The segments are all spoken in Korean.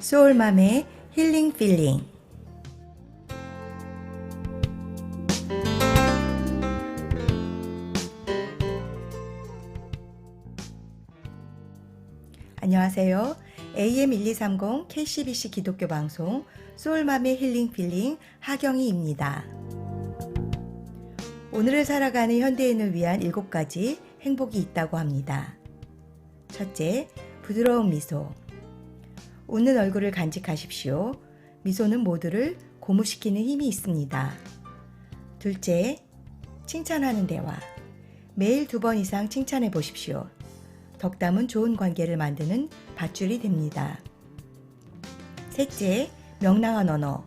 소울맘의 힐링 필링. 안녕하세요. AM1230 KCBC 기독교 방송 소울맘의 힐링 필링 하경희입니다. 오늘을 살아가는 현대인을 위한 7가지 행복이 있다고 합니다. 첫째, 부드러운 미소. 웃는 얼굴을 간직하십시오. 미소는 모두를 고무시키는 힘이 있습니다. 둘째, 칭찬하는 대화. 매일 2번 이상 칭찬해 보십시오. 덕담은 좋은 관계를 만드는 밧줄이 됩니다. 셋째, 명랑한 언어.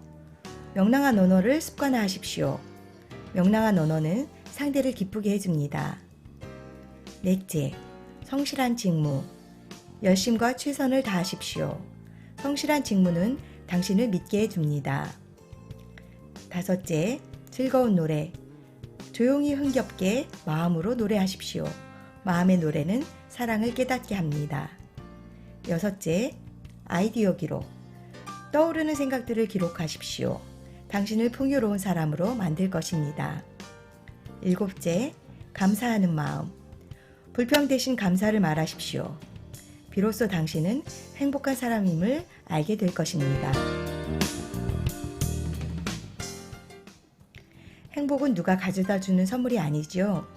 명랑한 언어를 습관화하십시오. 명랑한 언어는 상대를 기쁘게 해줍니다. 넷째, 성실한 직무. 열심과 최선을 다하십시오. 성실한 직무는 당신을 믿게 해줍니다. 다섯째, 즐거운 노래. 조용히 흥겹게 마음으로 노래하십시오. 마음의 노래는 사랑을 깨닫게 합니다. 여섯째, 아이디어 기록. 떠오르는 생각들을 기록하십시오. 당신을 풍요로운 사람으로 만들 것입니다. 일곱째, 감사하는 마음. 불평 대신 감사를 말하십시오. 비로소 당신은 행복한 사람임을 알게 될 것입니다. 행복은 누가 가져다 주는 선물이 아니죠.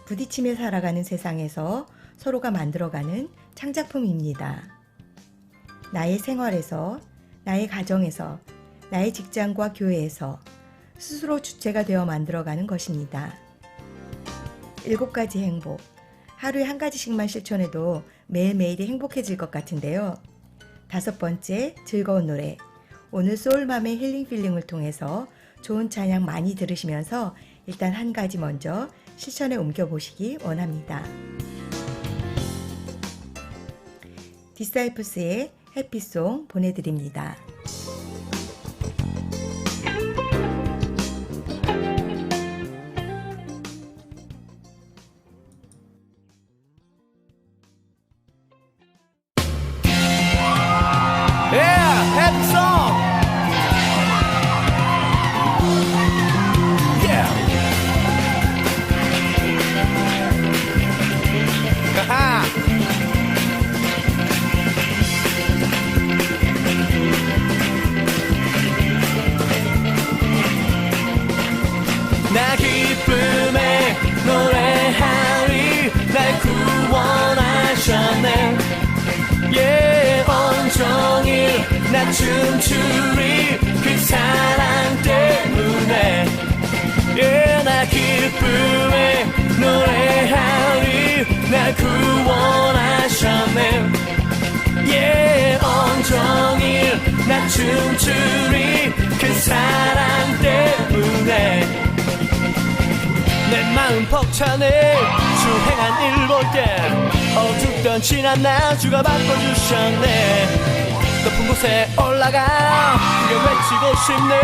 부딪히며 살아가는 세상에서 서로가 만들어가는 창작품입니다. 나의 생활에서, 나의 가정에서, 나의 직장과 교회에서 스스로 주체가 되어 만들어가는 것입니다. 7가지 행복. 하루에 1가지씩만 실천해도 매일매일이 행복해질 것 같은데요. 5번째, 즐거운 노래. 오늘 소울맘의 힐링 필링을 통해서 좋은 찬양 많이 들으시면서 일단 1가지 먼저 실천에 옮겨보시기 원합니다. 디사이플스의 해피송 보내드립니다. 나 기쁨에 노래하리 날 구원하셨네 예 온종일 나 춤추리 그 사랑 때문에 예 나 기쁨에 노래하리 날 구원하셨네 예 온종일 나 춤추리 그 사랑 때문에 내 마음 벅차네 주 행한 일 볼 때 어둡던 지난 날 주가 바꿔주셨네 높은 곳에 올라가 크게 외치고 싶네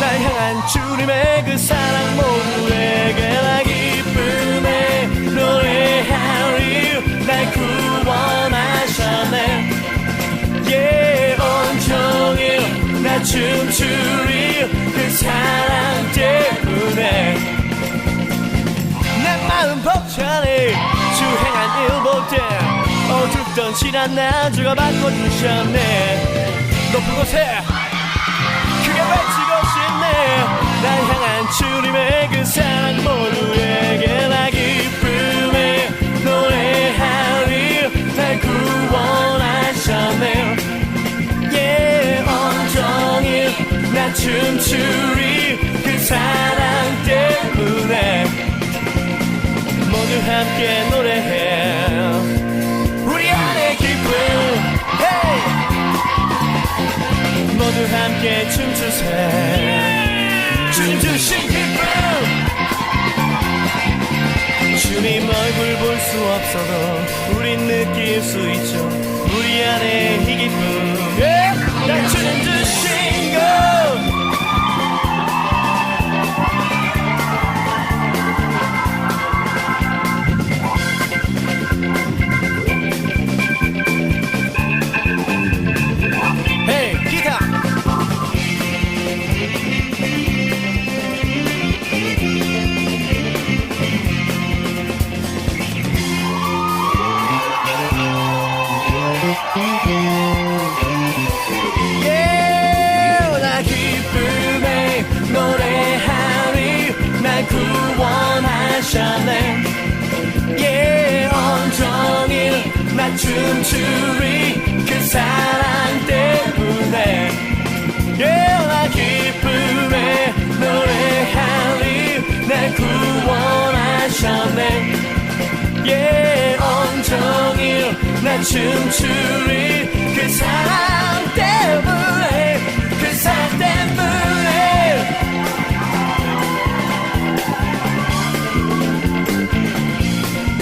날 향한 주님의 그 사랑 모두에게 나 기쁨에 노래하리 날 구원하셨네 예 온종일 나 춤추리 그 사랑 때문에 내 마음 벅차네 주 행한 일 볼 때 어둡던 지난 날 주가 바꿔주셨네 높은 곳에 크게 외치고 싶네 날 향한 주님의 그 사랑 모두에게 나 기쁨에 노래하리 날 구원하셨네 예 온종일 나 춤추리 그 사랑 때문에 모두 함께 노래해 우리 안에 기쁨 hey! 모두 함께 춤추세 주님 주신 기쁨 주님 얼굴 볼 수 없어도 우린 느낄 수 있죠 우리 안에 이 기쁨 yeah! 날 주님 주신 것 마셨네. 예, 온종일 나 춤추리 그 사랑 때문에. 예, 나 기쁨에 노래하리 날 구원하셨네. 예, 온종일 나 춤추리 그 사랑 때문에. 그 사랑 때문에.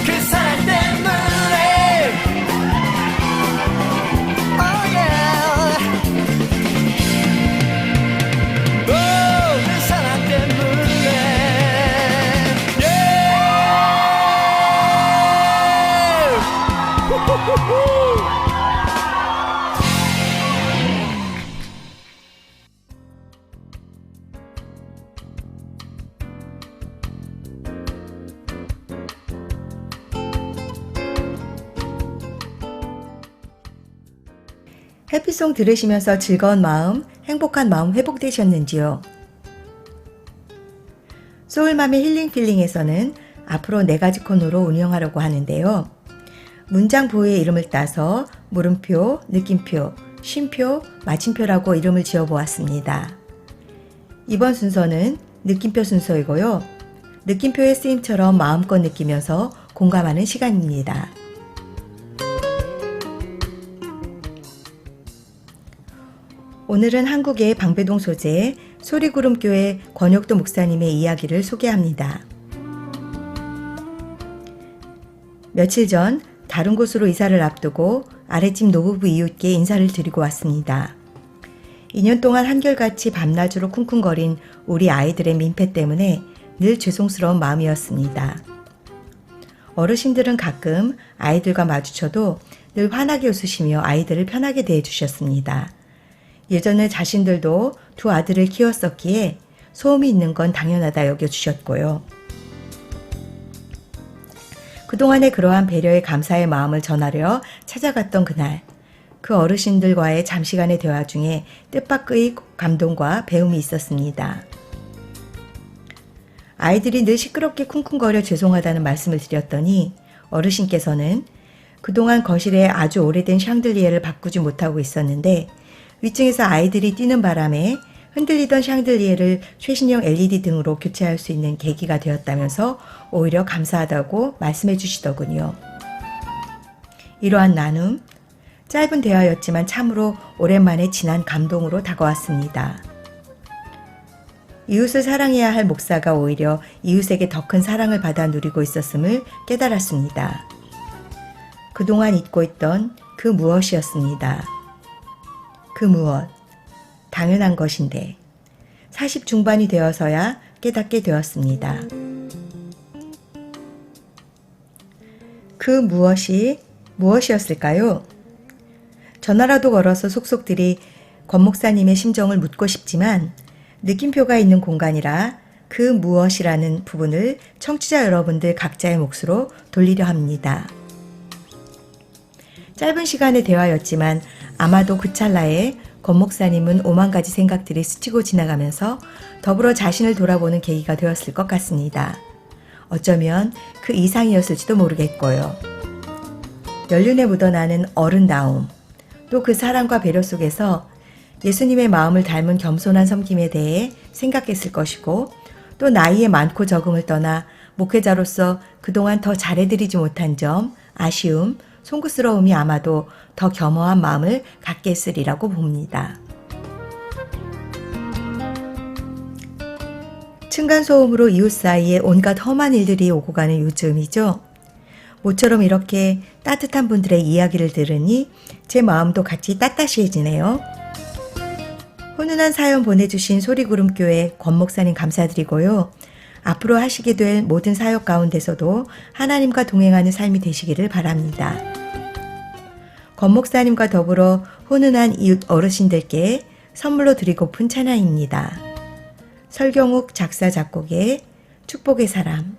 그 사랑 때문에. Oh yeah. 오, 그 사랑 때문에. Yeah. 후후후후. 해피송 들으시면서 즐거운 마음, 행복한 마음 회복되셨는지요? 소울맘의 힐링필링에서는 앞으로 4가지 코너로 운영하려고 하는데요. 문장 보호의 이름을 따서 물음표, 느낌표, 쉼표, 마침표라고 이름을 지어보았습니다. 이번 순서는 느낌표 순서이고요. 느낌표의 쓰임처럼 마음껏 느끼면서 공감하는 시간입니다. 오늘은 한국의 방배동 소재 소리구름교회 권혁도 목사님의 이야기를 소개합니다. 며칠 전 다른 곳으로 이사를 앞두고 아랫집 노부부 이웃께 인사를 드리고 왔습니다. 2년 동안 한결같이 밤낮으로 쿵쿵거린 우리 아이들의 민폐 때문에 늘 죄송스러운 마음이었습니다. 어르신들은 가끔 아이들과 마주쳐도 늘 환하게 웃으시며 아이들을 편하게 대해주셨습니다. 예전에 자신들도 2 아들을 키웠었기에 소음이 있는 건 당연하다 여겨주셨고요. 그동안의 그러한 배려에 감사의 마음을 전하려 찾아갔던 그날, 그 어르신들과의 잠시간의 대화 중에 뜻밖의 감동과 배움이 있었습니다. 아이들이 늘 시끄럽게 쿵쿵거려 죄송하다는 말씀을 드렸더니 어르신께서는 그동안 거실에 아주 오래된 샹들리에를 바꾸지 못하고 있었는데 위층에서 아이들이 뛰는 바람에 흔들리던 샹들리에를 최신형 LED 등으로 교체할 수 있는 계기가 되었다면서 오히려 감사하다고 말씀해 주시더군요. 이러한 나눔, 짧은 대화였지만 참으로 오랜만에 진한 감동으로 다가왔습니다. 이웃을 사랑해야 할 목사가 오히려 이웃에게 더 큰 사랑을 받아 누리고 있었음을 깨달았습니다. 그동안 잊고 있던 그 무엇이었습니다. 그 무엇, 당연한 것인데 40 중반이 되어서야 깨닫게 되었습니다. 그 무엇이 무엇이었을까요? 전화라도 걸어서 속속들이 권 목사님의 심정을 묻고 싶지만 느낌표가 있는 공간이라 그 무엇이라는 부분을 청취자 여러분들 각자의 몫으로 돌리려 합니다. 짧은 시간의 대화였지만 아마도 그 찰나에 권 목사님은 5만 가지 생각들이 스치고 지나가면서 더불어 자신을 돌아보는 계기가 되었을 것 같습니다. 어쩌면 그 이상이었을지도 모르겠고요. 연륜에 묻어나는 어른다움, 또 그 사랑과 배려 속에서 예수님의 마음을 닮은 겸손한 섬김에 대해 생각했을 것이고 또 나이에 많고 적음을 떠나 목회자로서 그동안 더 잘해드리지 못한 점, 아쉬움, 송구스러움이 아마도 더 겸허한 마음을 갖게 했으리라고 봅니다. 층간소음으로 이웃 사이에 온갖 험한 일들이 오고 가는 요즘이죠. 모처럼 이렇게 따뜻한 분들의 이야기를 들으니 제 마음도 같이 따뜻해지네요. 훈훈한 사연 보내주신 소리구름교회 권 목사님 감사드리고요. 앞으로 하시게 될 모든 사역 가운데서도 하나님과 동행하는 삶이 되시기를 바랍니다. 권 목사님과 더불어 훈훈한 이웃 어르신들께 선물로 드리고픈 찬양입니다. 설경욱 작사 작곡의 축복의 사람.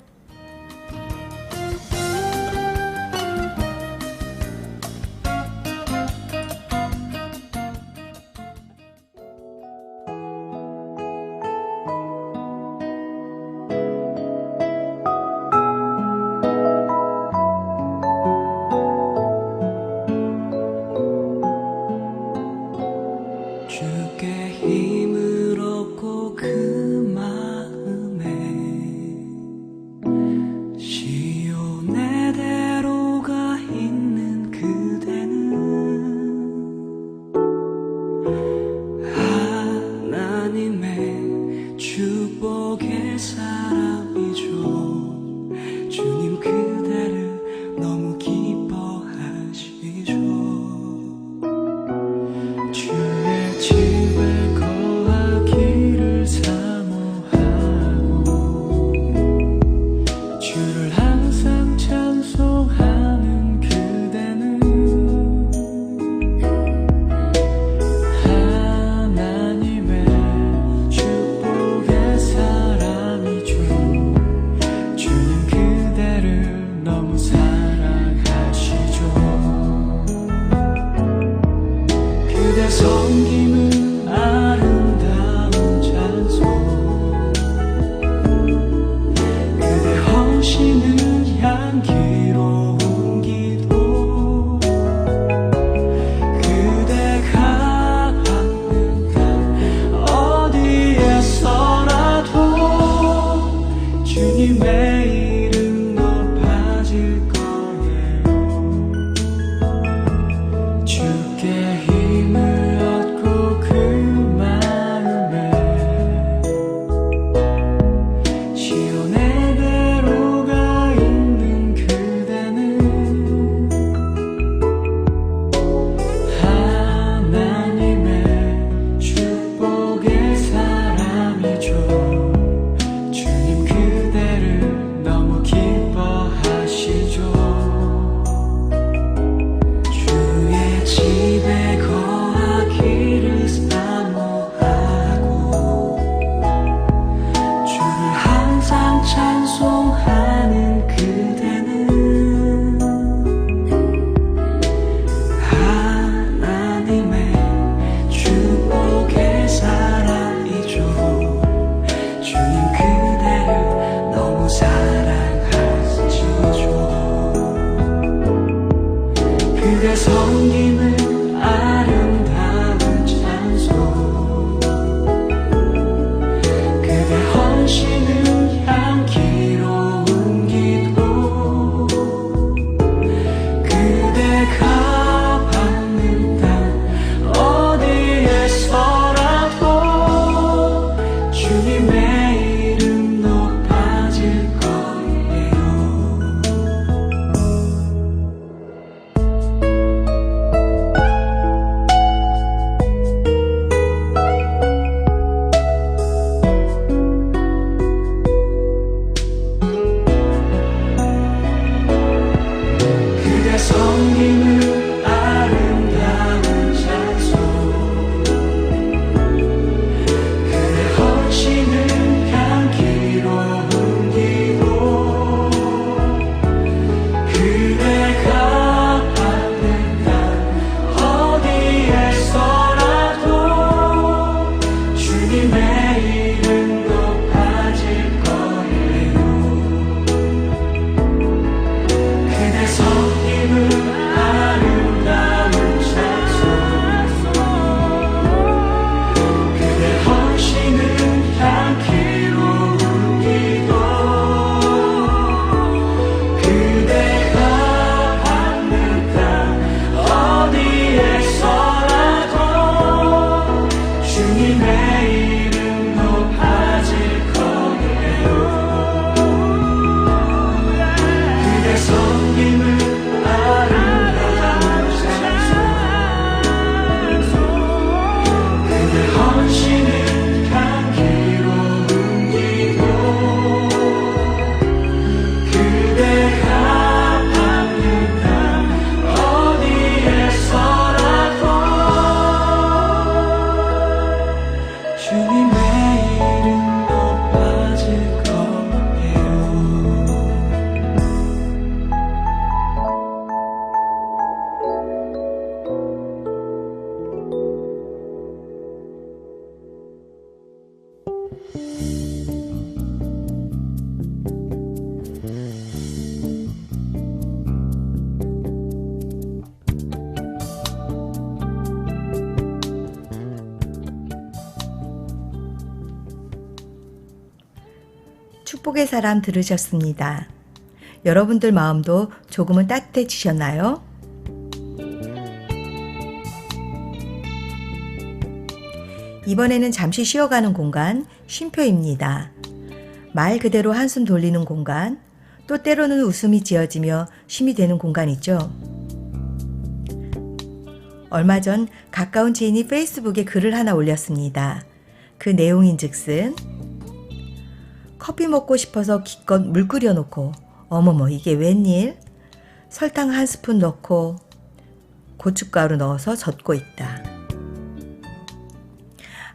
그대 섬김은 아름다운 찬송 그대 헌신은 향기로운 기도 그대가 받는 땅 어디에서라도 주님의 이름 높아질 거예요. 그대 섬김은 아름다운 찬송 그대 헌신은 향기로운 기도 그대가 받는 땅 어디에서라도 주님의 이름 높아질 거예요. 그대 섬김은 아름다운 찬송 그대 헌신은 향기로운 기도 그대가 받는 땅 어디에서라도 주님의 이름 높아질 거예요. 그대 섬김은 아름다운 찬송 그대 헌신은 향기로운 기도 그대가 받는 땅 어디에서라도 주님의 이름 높아질 거예요. 축복의 사람 들으셨습니다. 여러분들 마음도 조금은 따뜻해지셨나요? 이번에는 잠시 쉬어가는 공간, 쉼표입니다. 말 그대로 한숨 돌리는 공간, 또 때로는 웃음이 지어지며 쉼이 되는 공간이죠. 얼마 전 가까운 지인이 페이스북에 글을 하나 올렸습니다. 그 내용인즉슨 커피 먹고 싶어서 기껏 물 끓여놓고 어머머 이게 웬일? 설탕 한 스푼 넣고 고춧가루 넣어서 젓고 있다.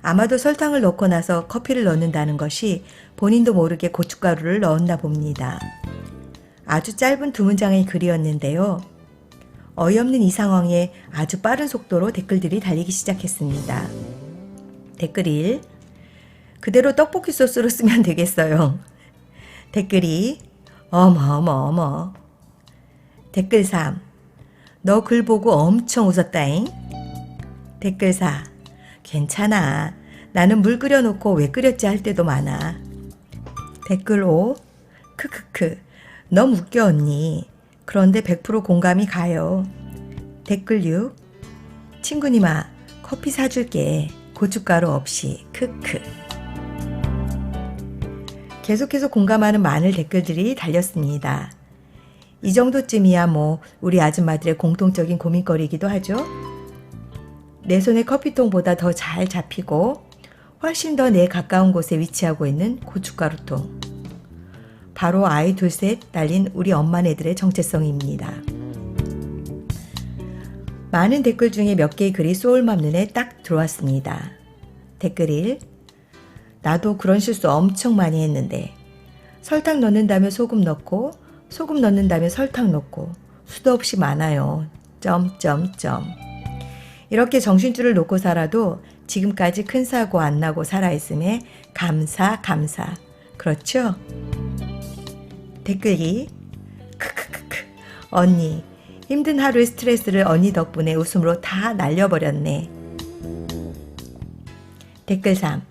아마도 설탕을 넣고 나서 커피를 넣는다는 것이 본인도 모르게 고춧가루를 넣었나 봅니다. 아주 짧은 두 문장의 글이었는데요. 어이없는 이 상황에 아주 빠른 속도로 댓글들이 달리기 시작했습니다. 댓글 1. 그대로 떡볶이 소스로 쓰면 되겠어요. 댓글 2. 어머. 댓글 3. 너 글 보고 엄청 웃었다잉. 댓글 4. 괜찮아. 나는 물 끓여놓고 왜 끓였지 할 때도 많아. 댓글 5. 크크크. 너무 웃겨 언니. 그런데 100% 공감이 가요. 댓글 6. 친구님아, 커피 사줄게. 고춧가루 없이. 크크. 계속해서 공감하는 많은 댓글들이 달렸습니다. 이 정도쯤이야 뭐 우리 아줌마들의 공통적인 고민거리이기도 하죠. 내 손에 커피통보다 더 잘 잡히고 훨씬 더 내 가까운 곳에 위치하고 있는 고춧가루통. 바로 아이 둘셋 딸린 우리 엄마네들의 정체성입니다. 많은 댓글 중에 몇 개의 글이 소울맘 눈에 딱 들어왔습니다. 댓글 1. 나도 그런 실수 엄청 많이 했는데 설탕 넣는다면 소금 넣고 소금 넣는다면 설탕 넣고 수도 없이 많아요. 점점점. 이렇게 정신줄을 놓고 살아도 지금까지 큰 사고 안 나고 살아있음에 감사. 그렇죠? 댓글 2. 크크크크. 언니, 힘든 하루의 스트레스를 언니 덕분에 웃음으로 다 날려버렸네. 댓글 3.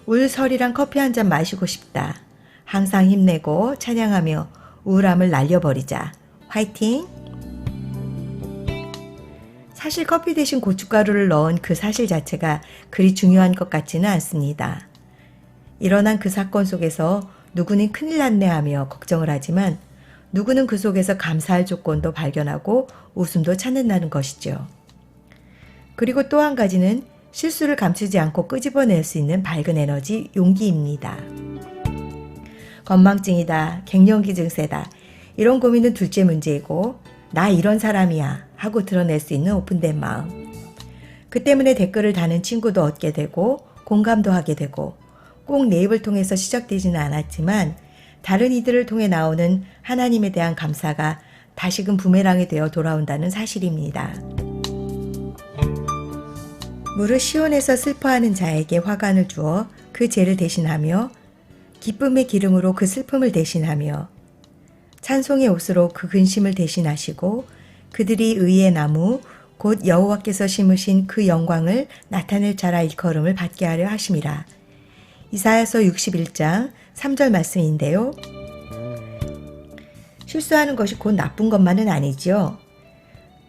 울설이랑 커피 한 잔 마시고 싶다. 항상 힘내고 찬양하며 우울함을 날려버리자. 화이팅! 사실 커피 대신 고춧가루를 넣은 그 사실 자체가 그리 중요한 것 같지는 않습니다. 일어난 그 사건 속에서 누구는 큰일 났네 하며 걱정을 하지만 누구는 그 속에서 감사할 조건도 발견하고 웃음도 찾는다는 것이죠. 그리고 또 한 가지는 실수를 감추지 않고 끄집어낼 수 있는 밝은 에너지, 용기입니다. 건망증이다, 갱년기 증세다, 이런 고민은 둘째 문제이고 나 이런 사람이야 하고 드러낼 수 있는 오픈된 마음. 그 때문에 댓글을 다는 친구도 얻게 되고 공감도 하게 되고 꼭 내 입을 통해서 시작되지는 않았지만 다른 이들을 통해 나오는 하나님에 대한 감사가 다시금 부메랑이 되어 돌아온다는 사실입니다. 무릇 시온에서 슬퍼하는 자에게 화관을 주어 그 죄를 대신하며 기쁨의 기름으로 그 슬픔을 대신하며 찬송의 옷으로 그 근심을 대신하시고 그들이 의의 나무 곧 여호와께서 심으신 그 영광을 나타낼 자라 일컬음을 받게 하려 하심이라. 이사야서 61장 3절 말씀인데요. 실수하는 것이 곧 나쁜 것만은 아니지요.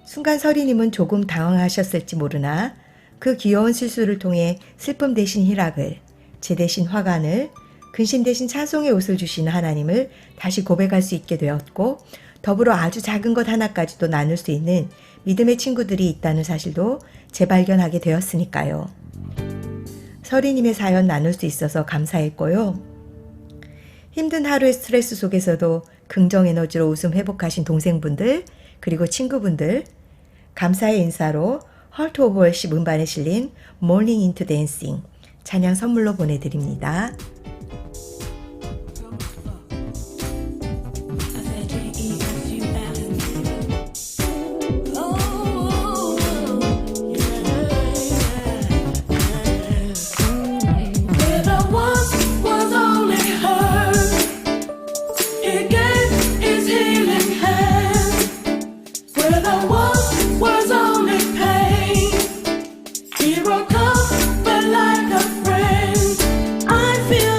순간 서리님은 조금 당황하셨을지 모르나 그 귀여운 실수를 통해 슬픔 대신 희락을, 죄 대신 화관을, 근심 대신 찬송의 옷을 주시는 하나님을 다시 고백할 수 있게 되었고 더불어 아주 작은 것 하나까지도 나눌 수 있는 믿음의 친구들이 있다는 사실도 재발견하게 되었으니까요. 서리님의 사연 나눌 수 있어서 감사했고요. 힘든 하루의 스트레스 속에서도 긍정 에너지로 웃음 회복하신 동생분들 그리고 친구분들 감사의 인사로 헐트 오브 월십 음반에 실린 Morning into Dancing 찬양 선물로 보내드립니다. Like a friend, I feel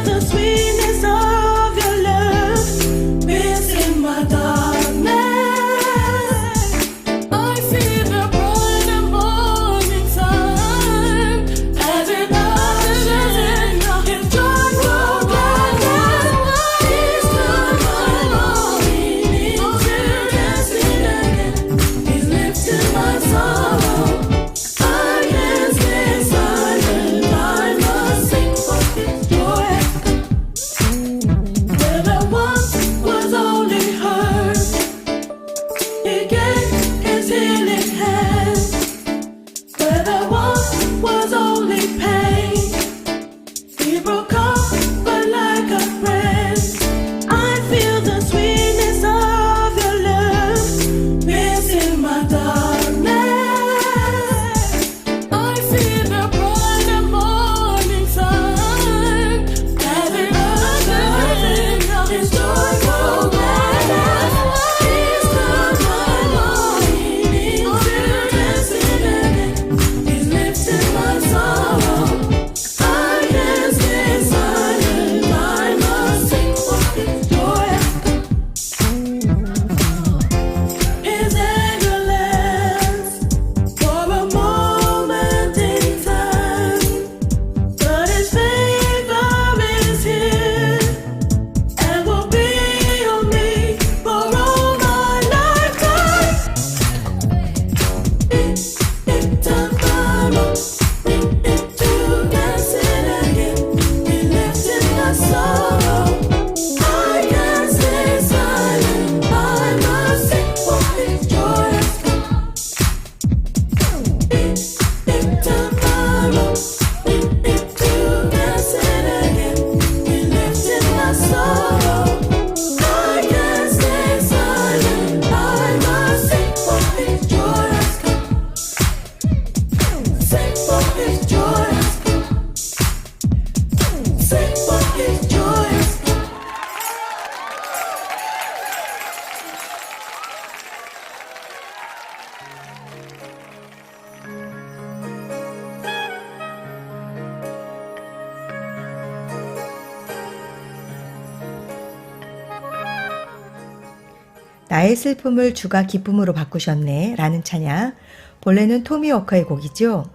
나의 슬픔을 주가 기쁨으로 바꾸셨네 라는 찬양, 본래는 토미 워커의 곡이죠.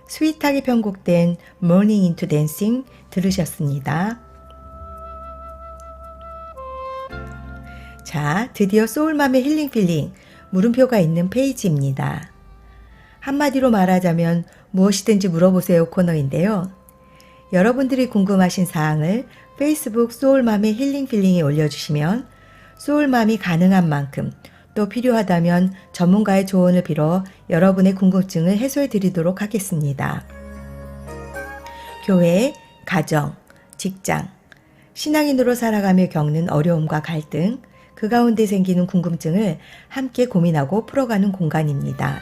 스윗하게 편곡된 Morning into Dancing 들으셨습니다. 자, 드디어 소울맘의 힐링 필링 물음표가 있는 페이지입니다. 한마디로 말하자면 무엇이든지 물어보세요 코너인데요. 여러분들이 궁금하신 사항을 페이스북 소울맘의 힐링 필링에 올려주시면 소울맘이 가능한 만큼 또 필요하다면 전문가의 조언을 빌어 여러분의 궁금증을 해소해 드리도록 하겠습니다. 교회, 가정, 직장, 신앙인으로 살아가며 겪는 어려움과 갈등, 그 가운데 생기는 궁금증을 함께 고민하고 풀어가는 공간입니다.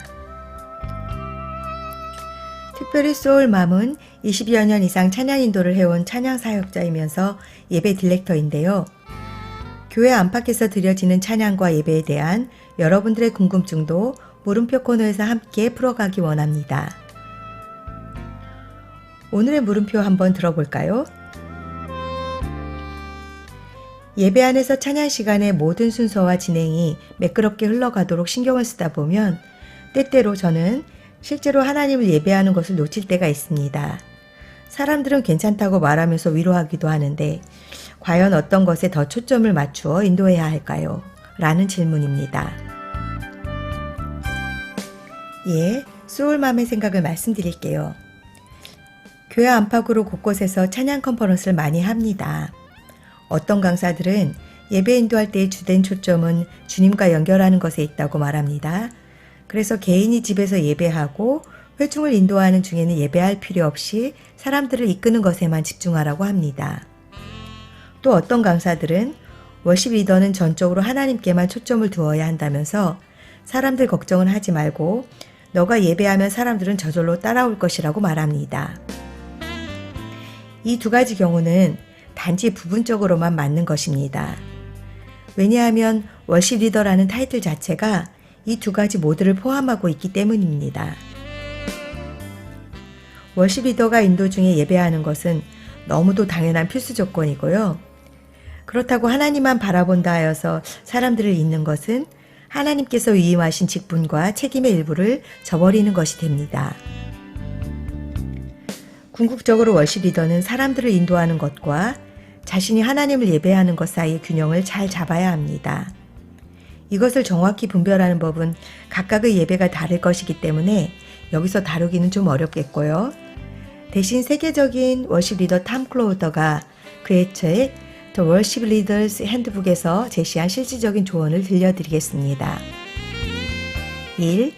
특별히 소울맘은 20여 년 이상 찬양 인도를 해온 찬양 사역자이면서 예배 딜렉터인데요. 교회 안팎에서 드려지는 찬양과 예배에 대한 여러분들의 궁금증도 물음표 코너에서 함께 풀어가기 원합니다. 오늘의 물음표 한번 들어볼까요? 예배 안에서 찬양 시간의 모든 순서와 진행이 매끄럽게 흘러가도록 신경을 쓰다 보면 때때로 저는 실제로 하나님을 예배하는 것을 놓칠 때가 있습니다. 사람들은 괜찮다고 말하면서 위로하기도 하는데 과연 어떤 것에 더 초점을 맞추어 인도해야 할까요? 라는 질문입니다. 예, 소울맘의 생각을 말씀드릴게요. 교회 안팎으로 곳곳에서 찬양 컨퍼런스를 많이 합니다. 어떤 강사들은 예배 인도할 때의 주된 초점은 주님과 연결하는 것에 있다고 말합니다. 그래서 개인이 집에서 예배하고 회중을 인도하는 중에는 예배할 필요 없이 사람들을 이끄는 것에만 집중하라고 합니다. 또 어떤 강사들은 워십 리더는 전적으로 하나님께만 초점을 두어야 한다면서 사람들 걱정은 하지 말고 너가 예배하면 사람들은 저절로 따라올 것이라고 말합니다. 이 두 가지 경우는 단지 부분적으로만 맞는 것입니다. 왜냐하면 워십 리더라는 타이틀 자체가 이 두 가지 모두를 포함하고 있기 때문입니다. 워십 리더가 인도 중에 예배하는 것은 너무도 당연한 필수 조건이고요. 그렇다고 하나님만 바라본다 하여서 사람들을 잇는 것은 하나님께서 위임하신 직분과 책임의 일부를 저버리는 것이 됩니다. 궁극적으로 워십 리더는 사람들을 인도하는 것과 자신이 하나님을 예배하는 것 사이의 균형을 잘 잡아야 합니다. 이것을 정확히 분별하는 법은 각각의 예배가 다를 것이기 때문에 여기서 다루기는 좀 어렵겠고요. 대신 세계적인 워십 리더 탐 클로우더가 그의 책 The Worship Leaders Handbook에서 제시한 실질적인 조언을 들려드리겠습니다. 1.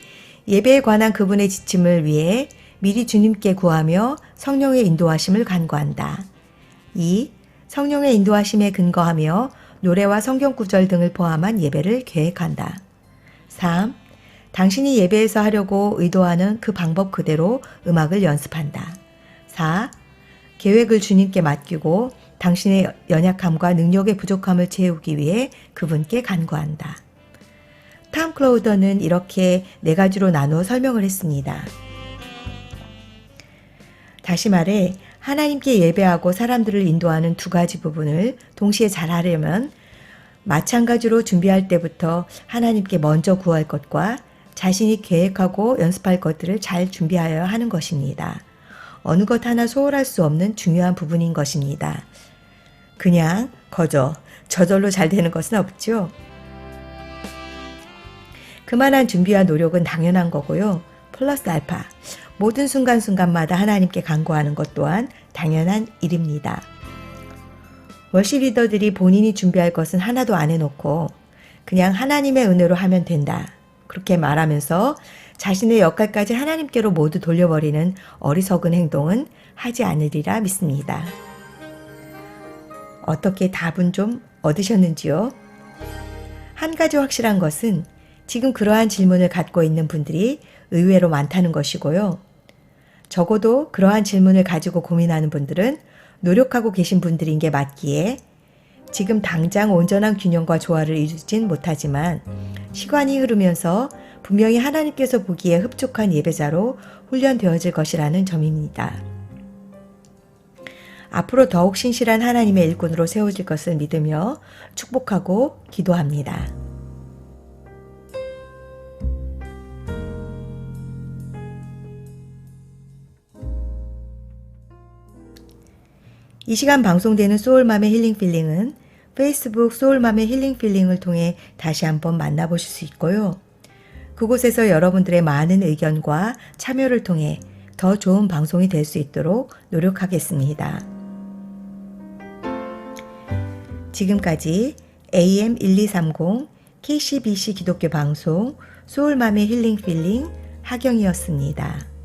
예배에 관한 그분의 지침을 위해 미리 주님께 구하며 성령의 인도하심을 간구한다. 2. 성령의 인도하심에 근거하며 노래와 성경 구절 등을 포함한 예배를 계획한다. 3. 당신이 예배에서 하려고 의도하는 그 방법 그대로 음악을 연습한다. 4. 계획을 주님께 맡기고 당신의 연약함과 능력의 부족함을 채우기 위해 그분께 간구한다. 탐 클로우더는 이렇게 4가지로 나누어 설명을 했습니다. 다시 말해 하나님께 예배하고 사람들을 인도하는 2가지 부분을 동시에 잘하려면 마찬가지로 준비할 때부터 하나님께 먼저 구할 것과 자신이 계획하고 연습할 것들을 잘 준비하여야 하는 것입니다. 어느 것 하나 소홀할 수 없는 중요한 부분인 것입니다. 그냥 거저 저절로 잘 되는 것은 없죠. 그만한 준비와 노력은 당연한 거고요. 플러스 알파, 모든 순간순간마다 하나님께 간구하는 것 또한 당연한 일입니다. 워십 리더들이 본인이 준비할 것은 하나도 안 해놓고 그냥 하나님의 은혜로 하면 된다. 그렇게 말하면서 자신의 역할까지 하나님께로 모두 돌려버리는 어리석은 행동은 하지 않으리라 믿습니다. 어떻게 답은 좀 얻으셨는지요? 한 가지 확실한 것은 지금 그러한 질문을 갖고 있는 분들이 의외로 많다는 것이고요. 적어도 그러한 질문을 가지고 고민하는 분들은 노력하고 계신 분들인 게 맞기에 지금 당장 온전한 균형과 조화를 이루진 못하지만 시간이 흐르면서 분명히 하나님께서 보기에 흡족한 예배자로 훈련되어질 것이라는 점입니다. 앞으로 더욱 신실한 하나님의 일꾼으로 세워질 것을 믿으며 축복하고 기도합니다. 이 시간 방송되는 소울맘의 힐링 필링은 페이스북 소울맘의 힐링 필링을 통해 다시 한번 만나보실 수 있고요. 그곳에서 여러분들의 많은 의견과 참여를 통해 더 좋은 방송이 될 수 있도록 노력하겠습니다. 지금까지 AM1230 KCBC 기독교 방송 소울맘의 힐링 필링 하경이었습니다.